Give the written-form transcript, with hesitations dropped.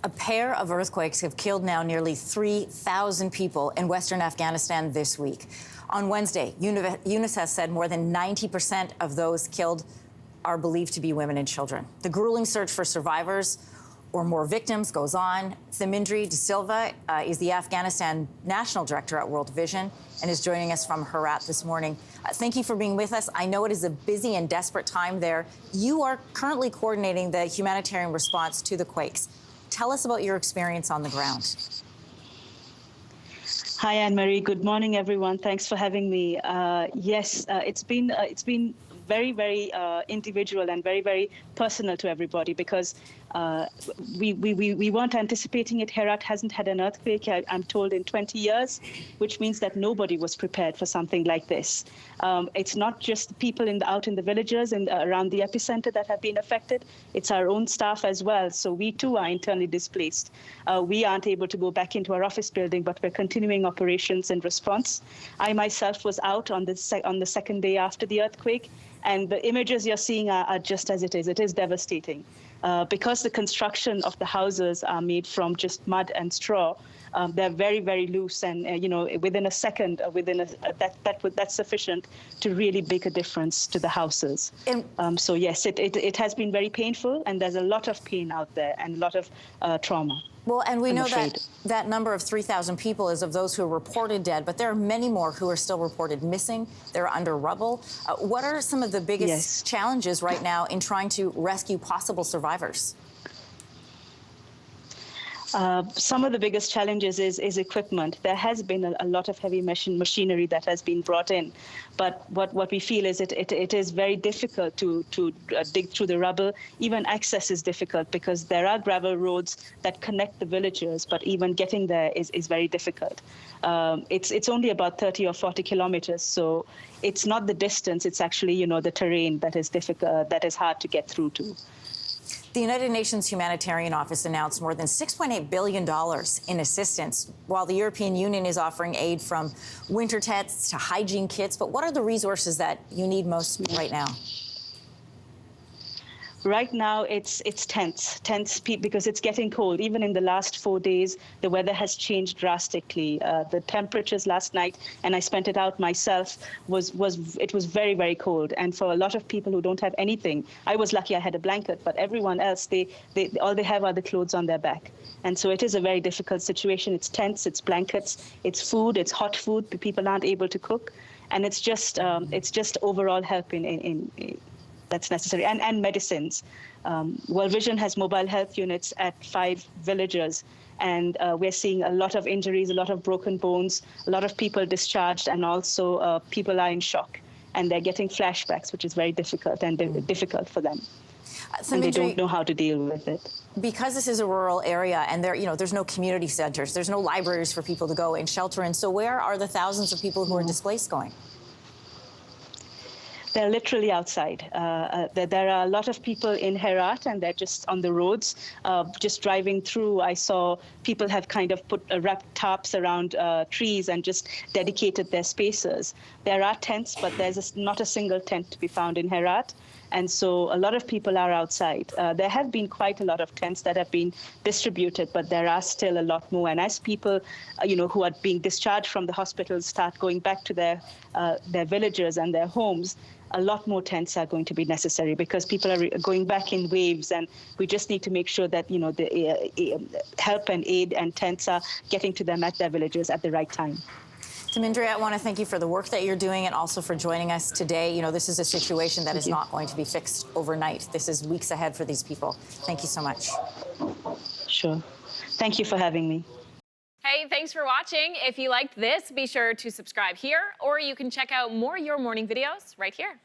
A pair of earthquakes have killed now nearly 3,000 people in Western Afghanistan this week. On Wednesday, UNICEF said more than 90% of those killed are believed to be women and children. The grueling search for survivors or more victims goes on. Anne-Marie Mediwake is the Afghanistan National Director at World Vision and is joining us from Herat this morning. Thank you for being with us. I know it is a busy and desperate time there. You are currently coordinating the humanitarian response to the quakes. Tell us about your experience on the ground. Hi, Anne-Marie. Good morning, everyone. Thanks for having me. Yes, it's been very, very individual and very, very personal to everybody because we weren't anticipating it. Herat hasn't had an earthquake, I'm told, in 20 years, which means that nobody was prepared for something like this. It's not just people out in the villages and around the epicenter that have been affected. It's our own staff as well. So we too are internally displaced. We aren't able to go back into our office building, but we're continuing operations in response. I myself was out on the second day after the earthquake, and the images you're seeing are just as it is. It is devastating. Because the construction of the houses are made from just mud and straw, they're very, very loose, and within a second, that's sufficient to really make a difference to the houses. So yes, it has been very painful, and there's a lot of pain out there and a lot of trauma. Well, and we know that that number of 3,000 people is of those who are reported dead, but there are many more who are still reported missing. They're under rubble. What are some of the biggest challenges right now in trying to rescue possible survivors? Some of the biggest challenges is equipment. There has been a lot of heavy machinery that has been brought in, but what we feel is it is very difficult to dig through the rubble. Even access is difficult because there are gravel roads that connect the villages, but even getting there is very difficult. It's only about 30 or 40 kilometers, so it's not the distance. It's actually the terrain that is difficult, that is hard to get through to. The United Nations Humanitarian Office announced more than $6.8 billion in assistance, while the European Union is offering aid from winter tents to hygiene kits. But what are the resources that you need most right now? Right now, it's tents because it's getting cold. Even in the last 4 days, the weather has changed drastically. The temperatures last night, and I spent it out myself, it was very, very cold. And for a lot of people who don't have anything, I was lucky I had a blanket, but everyone else, all they have are the clothes on their back. And so it is a very difficult situation. It's tents, it's blankets, it's food, it's hot food. The people aren't able to cook, and it's just overall help that's necessary, and medicines. World Vision has mobile health units at 5 villages, and we're seeing a lot of injuries, a lot of broken bones, a lot of people discharged, and also people are in shock, and they're getting flashbacks, which is very difficult and difficult for them. And they don't know how to deal with it. Because this is a rural area, and there's no community centers, there's no libraries for people to go and shelter in. So where are the thousands of people who are displaced going? They're literally outside. There are a lot of people in Herat, and they're just on the roads, just driving through. I saw people have kind of wrapped tarps around trees and just dedicated their spaces. There are tents, but there's not a single tent to be found in Herat. And so a lot of people are outside. There have been quite a lot of tents that have been distributed, but there are still a lot more. And as people, who are being discharged from the hospitals start going back to their villages and their homes, a lot more tents are going to be necessary because people are going back in waves, and we just need to make sure that the help and aid and tents are getting to them at their villages at the right time. Anne-Marie, I want to thank you for the work that you're doing and also for joining us today. This is a situation that is not going to be fixed overnight. This is weeks ahead for these people. Thank you so much. Sure. Thank you for having me. Hey, thanks for watching. If you liked this, be sure to subscribe here, or you can check out more Your Morning videos right here.